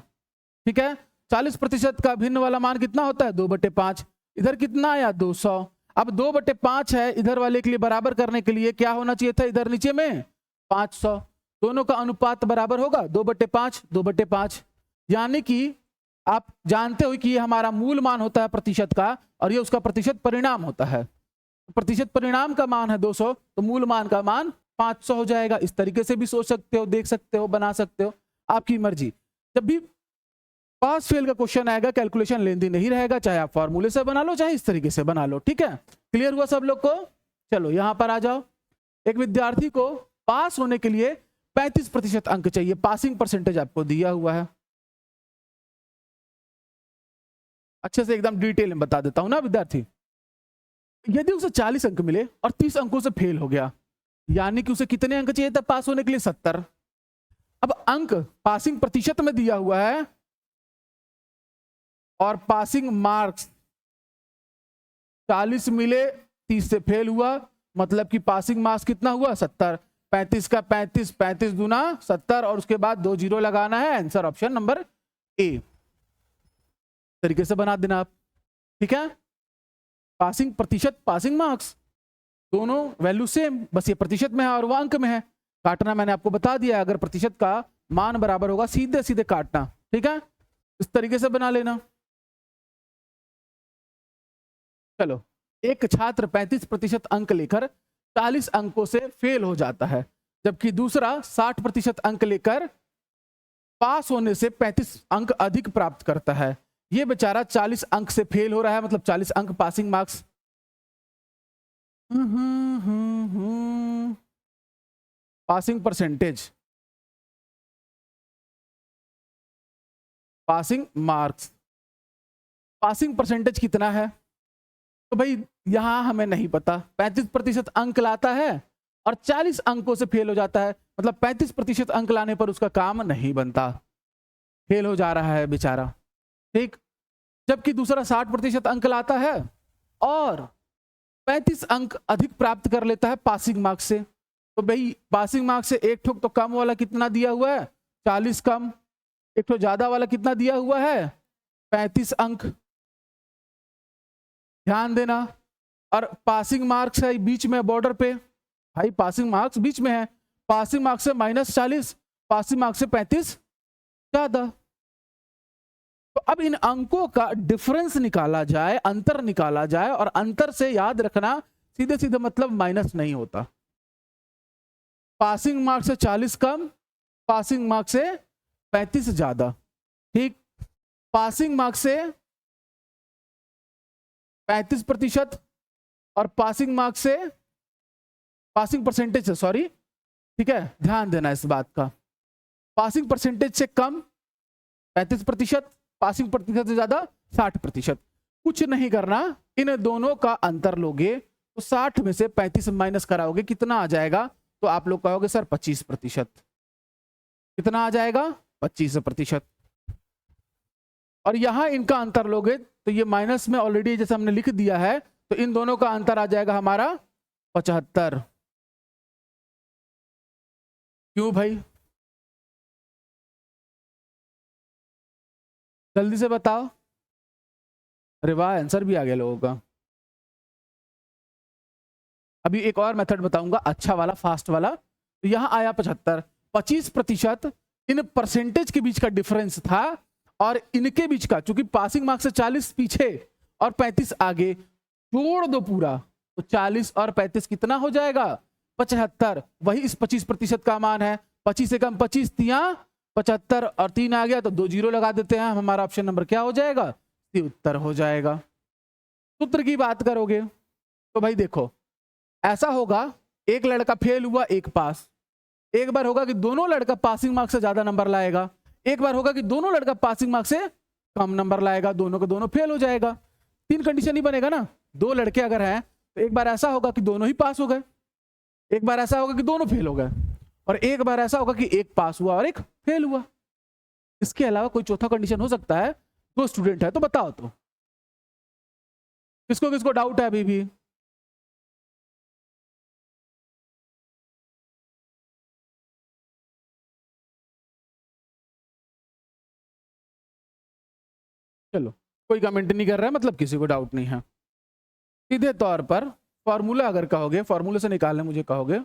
ठीक है। 40% का भिन्न वाला मान कितना होता है, 2/5। इधर कितना आया, 200। अब 2/5 है, इधर वाले के लिए बराबर करने के लिए क्या होना चाहिए था, इधर नीचे में 500। दोनों का अनुपात बराबर होगा 2/5 2/5। यानी कि आप जानते हो कि ये हमारा मूल मान होता है प्रतिशत का, और ये उसका प्रतिशत परिणाम होता है। प्रतिशत परिणाम का मान है 200, तो मूल मान का मान 500 हो जाएगा। इस तरीके से भी सोच सकते हो, देख सकते हो, बना सकते हो, आपकी मर्जी। जब भी पास फेल का क्वेश्चन आएगा, कैलकुलेशन लेंदी नहीं रहेगा, चाहे आप फॉर्मूले से बना लो, चाहे इस तरीके से बना लो, ठीक है। क्लियर हुआ सब लोग को? चलो यहां पर आ जाओ। एक विद्यार्थी को पास होने के लिए 35% अंक चाहिए, पासिंग परसेंटेज आपको दिया हुआ है। अच्छे से एकदम डिटेल में बता देता हूं ना विद्यार्थी। यदि उसे 40 अंक मिले और 30 अंकों से फेल हो गया, यानी कि उसे कितने अंक चाहिए था पास होने के लिए, 70। अब अंक पासिंग प्रतिशत में दिया हुआ है और पासिंग मार्क्स 40 मिले, 30 से फेल हुआ, मतलब कि पासिंग मार्क्स कितना हुआ, 70। 35 का 35, 35 दूना 70, और उसके बाद 2 0 लगाना है। Answer option number A. तरीके से बना देना आप, ठीक है। पासिंग प्रतिशत, पासिंग मार्क्स, दोनों वैल्यू सेम, बस ये प्रतिशत में है और वो अंक में है। काटना मैंने आपको बता दिया, अगर प्रतिशत का मान बराबर होगा सीधे सीधे काटना, ठीक है। इस तरीके से बना लेना। चलो, एक छात्र 35% अंक लेकर 40 अंकों से फेल हो जाता है, जबकि दूसरा 60% अंक लेकर पास होने से 35 अंक अधिक प्राप्त करता है। ये बेचारा 40 अंक से फेल हो रहा है, मतलब 40 अंक passing marks. Passing percentage, passing marks, passing percentage कितना है, तो भाई यहां हमें नहीं पता। 35% अंक लाता है और 40 अंकों से फेल हो जाता है, मतलब 35% अंक लाने पर उसका काम नहीं बनता, फेल हो जा रहा है बेचारा, ठीक। जबकि दूसरा 60% अंक लाता है और 35 अंक अधिक प्राप्त कर लेता है पासिंग मार्क्स से। तो भाई पासिंग मार्क्स से एक ठोक तो कम वाला कितना दिया हुआ है, 40 कम, एक ठोक ज्यादा वाला कितना दिया हुआ है, 35 अंक। ध्यान देना। और पासिंग मार्क्स है बीच में बॉर्डर पे, भाई पासिंग मार्क्स बीच में है, पासिंग मार्क्स से -40, पासिंग मार्क्स से 35 ज्यादा। तो अब इन अंकों का डिफरेंस निकाला जाए, अंतर निकाला जाए, और अंतर से याद रखना सीधे सीधे मतलब माइनस नहीं होता। पासिंग मार्क्स से 40 कम, पासिंग मार्क्स से 35 ज्यादा, ठीक। पासिंग मार्क्स से 35% और पासिंग मार्क्स से, पासिंग परसेंटेज से, सॉरी, ठीक है, ध्यान देना इस बात का। पासिंग परसेंटेज से कम 35%, पासिंग प्रतिशत से ज्यादा 60%। कुछ नहीं करना, इन दोनों का अंतर लोगे तो 60 में से 35 माइनस कराओगे, कितना आ जाएगा, तो आप लोग कहोगे सर 25%। कितना आ जाएगा, 25%। और यहां इनका अंतर लोगे तो ये माइनस में ऑलरेडी जैसे हमने लिख दिया है, तो इन दोनों का अंतर आ जाएगा हमारा 75। क्यों भाई, जल्दी से बताओ। अरे वाह, आंसर भी आ गया लोगों का। अभी एक और मेथड बताऊंगा, अच्छा वाला, फास्ट वाला। तो यहां आया 75, 25% इन परसेंटेज के बीच का डिफरेंस था, और इनके बीच का, चूंकि पासिंग मार्क्स से 40 पीछे और 35 आगे, जोड़ दो पूरा, तो 40 और 35 कितना हो जाएगा, 75। वही इस 25% का मान है। 25 से कम 25 तिया 75, और 3 आ गया तो 2 0 लगा देते हैं, हमारा ऑप्शन नंबर क्या हो जाएगा, सी उत्तर हो जाएगा। सूत्र की बात करोगे तो भाई देखो, ऐसा होगा, एक लड़का फेल हुआ, एक पास। एक बार होगा कि दोनों लड़का पासिंग मार्क्स से ज्यादा नंबर लाएगा, एक बार होगा कि दोनों लड़का पासिंग मार्क्स से कम नंबर लाएगा, दोनों के दोनों फेल हो जाएगा। 3 कंडीशन ही बनेगा ना। 2 लड़के अगर हैं तो एक बार ऐसा होगा कि दोनों ही पास हो गए, एक बार ऐसा होगा कि दोनों फेल हो गए, और एक बार ऐसा होगा कि एक पास हुआ और एक फेल हुआ। इसके अलावा कोई चौथा कंडीशन हो सकता है? 2 स्टूडेंट है तो बताओ, तो किसको किसको डाउट है अभी भी? चलो, कोई कमेंट नहीं कर रहा है, मतलब किसी को डाउट नहीं है। सीधे तौर पर फॉर्मूला अगर कहोगे, फॉर्मूले से निकालने मुझे कहोगे,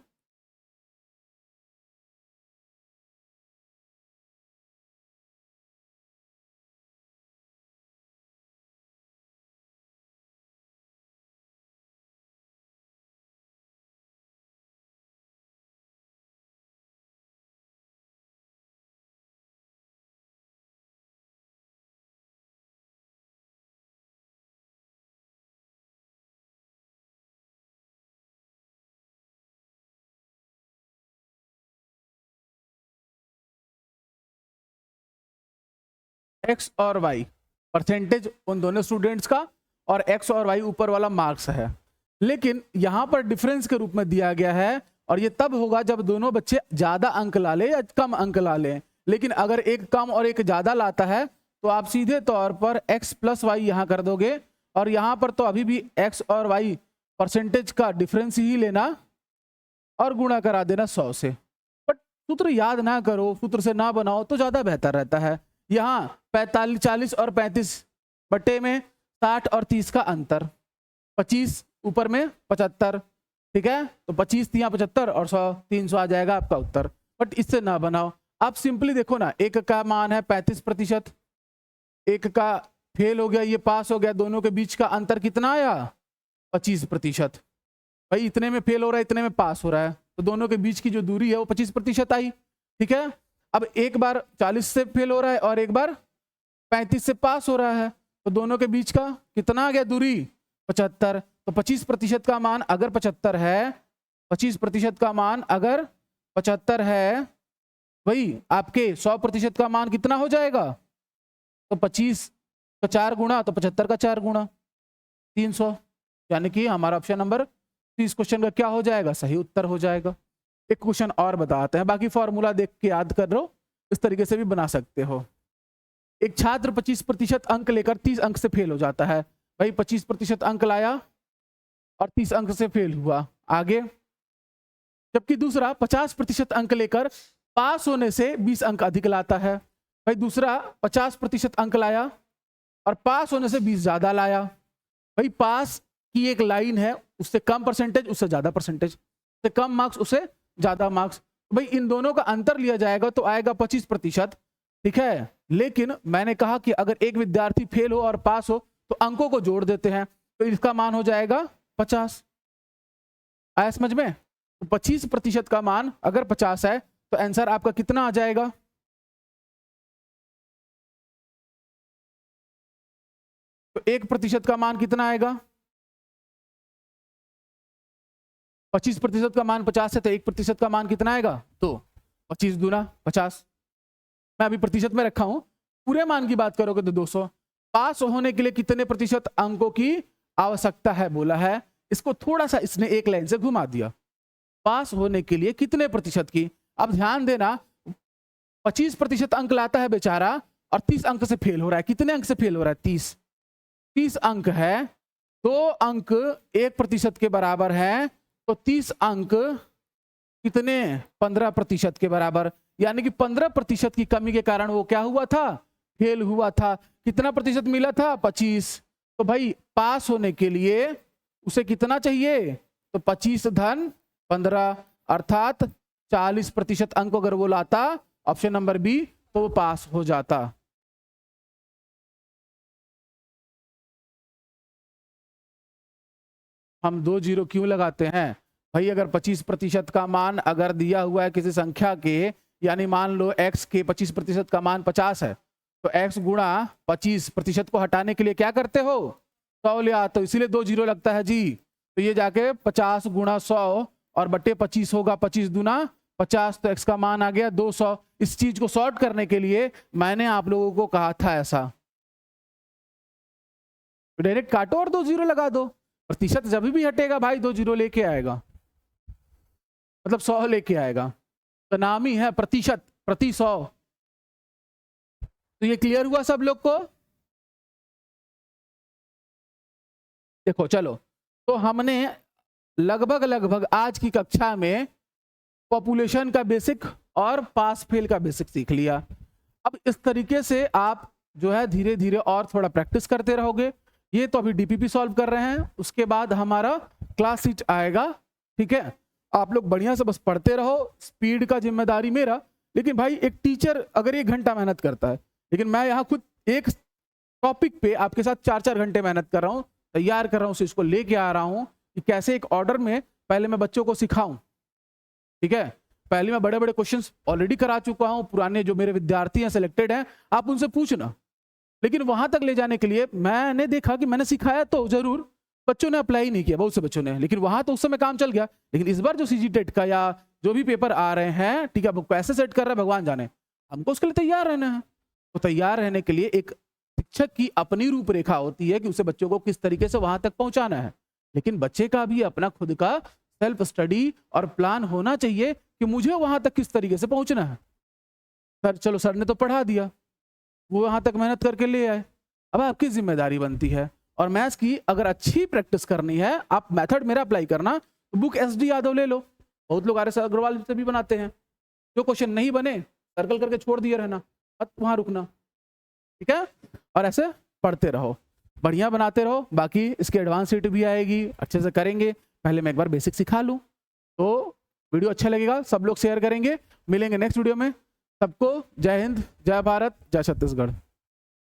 एक्स और वाई परसेंटेज उन दोनों स्टूडेंट्स का, और एक्स और वाई ऊपर वाला मार्क्स है। लेकिन यहां पर डिफरेंस के रूप में दिया गया है, और ये तब होगा जब दोनों बच्चे ज्यादा अंक ला ले या कम अंक ला ले। लेकिन अगर एक कम और एक ज्यादा लाता है तो आप सीधे तौर पर x प्लस वाई यहां कर दोगे, और यहां पर तो अभी भी x और y परसेंटेज का डिफरेंस ही लेना और गुणा करा देना 100 से। बट सूत्र याद ना करो, सूत्र से ना बनाओ तो ज्यादा बेहतर रहता है। यहाँ 45, 40 और 35 बट्टे में 60 और 30 का अंतर, 25 ऊपर में 75, ठीक है, तो 25 तिया 75 और 100 300 आ जाएगा आपका उत्तर। बट इससे ना बनाओ, आप सिंपली देखो ना, एक का मान है 35%, एक का फेल हो गया, ये पास हो गया, दोनों के बीच का अंतर कितना आया? 25%। भाई इतने में फेल हो रहा है, इतने में पास हो रहा है, तो दोनों के बीच की जो दूरी है वो 25% आई, ठीक है। अब एक बार 40 से फेल हो रहा है और एक बार 35 से पास हो रहा है, तो दोनों के बीच का कितना आ गया दूरी? 75। तो 25% का मान अगर 75 है, 25% का मान अगर 75 है, भाई आपके 100% का मान कितना हो जाएगा? तो 25 का 4 गुना, तो 75 का 4 गुना 300, यानी कि हमारा ऑप्शन नंबर 30 क्वेश्चन का क्या हो जाएगा? सही उत्तर हो जाएगा। एक क्वेश्चन और बताते हैं, बाकी फॉर्मूला देख के याद कर लो, इस तरीके से भी बना सकते हो। एक छात्र 25% अंक लेकर 30 अंक से फेल हो जाता है। भाई 25% अंक लाया और 30 अंक से फेल हुआ, आगे। जबकि दूसरा 50% अंक लेकर पास होने से 20 अंक अधिक लाता है। भाई दूसरा 50% अंक लाया और पास होने से 20 ज्यादा लाया। भाई पास की एक लाइन है, उससे कम परसेंटेज उससे ज्यादा परसेंटेज, उससे कम मार्क्स उससे ज्यादा मार्क्स। भाई इन दोनों का अंतर लिया जाएगा तो आएगा 25%, ठीक है। लेकिन मैंने कहा कि अगर एक विद्यार्थी फेल हो और पास हो तो अंकों को जोड़ देते हैं, तो इसका मान हो जाएगा 50। आया समझ में? तो 25% का मान अगर 50 है तो आंसर आपका कितना आ जाएगा? तो 1% का मान कितना आएगा? 25% का मान 50 है तो 1% का मान कितना आएगा? तो 25 दूना 50। मैं अभी प्रतिशत में रखा हूं, पूरे मान की बात करोगे तो 200। पास होने के लिए कितने प्रतिशत अंकों की आवश्यकता है बोला है, इसको थोड़ा सा इसने एक लाइन से घुमा दिया। पास होने के लिए कितने प्रतिशत की, अब ध्यान देना, 25% अंक लाता है बेचारा और 30 अंक से फेल हो रहा है। कितने अंक से फेल हो रहा है? 30 अंक है, 2 अंक 1% के बराबर है, तो 30 अंक कितने? 15% के बराबर, यानी कि 15% की कमी के कारण वो क्या हुआ था? फेल हुआ था। कितना प्रतिशत मिला था? 25। तो भाई पास होने के लिए उसे कितना चाहिए? तो 25 धन 15, अर्थात 40% अंक अगर वो लाता, ऑप्शन नंबर बी, तो वो पास हो जाता। हम 2 जीरो क्यों लगाते हैं भाई? अगर 25% का मान अगर दिया हुआ है किसी संख्या के, यानी मान लो x के 25% का मान 50 है, तो x गुणा 25% को हटाने के लिए क्या करते हो? 100 ले आते हो, इसीलिए 2 जीरो लगता है जी। तो ये जाके 50 गुणा 100 और बट्टे 25 होगा, 25 दूना 50, तो x का मान आ गया 200। इस चीज को सॉर्ट करने के लिए मैंने आप लोगों को कहा था ऐसा, तो डायरेक्ट काटो और 2 जीरो लगा दो। प्रतिशत जब भी हटेगा भाई 2 जीरो लेके आएगा, मतलब 100 लेके आएगा। तो नाम ही है प्रतिशत, प्रति 100। तो ये क्लियर हुआ सब लोग को? देखो चलो, तो हमने लगभग आज की कक्षा में पॉपुलेशन का बेसिक और पास फेल का बेसिक सीख लिया। अब इस तरीके से आप जो है धीरे धीरे और थोड़ा प्रैक्टिस करते रहोगे। ये तो अभी डीपीपी सॉल्व कर रहे हैं, उसके बाद हमारा क्लास शीट आएगा, ठीक है। आप लोग बढ़िया से बस पढ़ते रहो, स्पीड का जिम्मेदारी मेरा। लेकिन भाई एक टीचर अगर 1 घंटा मेहनत करता है, लेकिन मैं यहाँ खुद एक टॉपिक पे आपके साथ 4-4 घंटे मेहनत कर रहा हूँ, तैयार कर रहा हूँ, इसको लेके आ रहा हूँ कि कैसे एक ऑर्डर में पहले मैं बच्चों को सिखाऊं, ठीक है। पहले मैं बड़े बड़े क्वेश्चंस ऑलरेडी करा चुका हूं, पुराने जो मेरे विद्यार्थी हैं, सिलेक्टेड हैं, आप उनसे पूछना। लेकिन वहां तक ले जाने के लिए मैंने देखा कि मैंने सिखाया तो जरूर, बच्चों ने अप्लाई नहीं किया, बहुत से बच्चों ने, लेकिन वहां तो उस समय काम चल गया। लेकिन इस बार जो सीजी टेट का या जो भी पेपर आ रहे हैं, ठीक है, वो कैसे सेट कर रहे हैं भगवान जाने, हमको उसके लिए तैयार रहना है। तो तैयार रहने के लिए एक शिक्षक की अपनी रूपरेखा होती है कि उसे बच्चों को किस तरीके से वहां तक पहुंचाना है, लेकिन बच्चे का भी अपना खुद का सेल्फ स्टडी और प्लान होना चाहिए कि मुझे वहां तक किस तरीके से पहुंचना है। सर चलो, सर ने तो पढ़ा दिया, वो वहां तक मेहनत करके ले आए, अब आपकी जिम्मेदारी बनती है। और मैथ्स की अगर अच्छी प्रैक्टिस करनी है, आप मेथड मेरा अप्लाई करना, तो बुक एसडी यादव ले लो, बहुत लोग RS अग्रवाल से भी बनाते हैं। जो क्वेश्चन नहीं बने सर्कल करके छोड़ दिए रहना, मत वहां रुकना, ठीक है। और ऐसे पढ़ते रहो, बढ़िया बनाते रहो। बाकी इसकी एडवांस सीट भी आएगी, अच्छे से करेंगे। पहले मैं एक बार बेसिक सिखा लूं, तो वीडियो अच्छा लगेगा, सब लोग शेयर करेंगे। मिलेंगे नेक्स्ट वीडियो में। सबको जय हिंद, जय भारत, जय छत्तीसगढ़।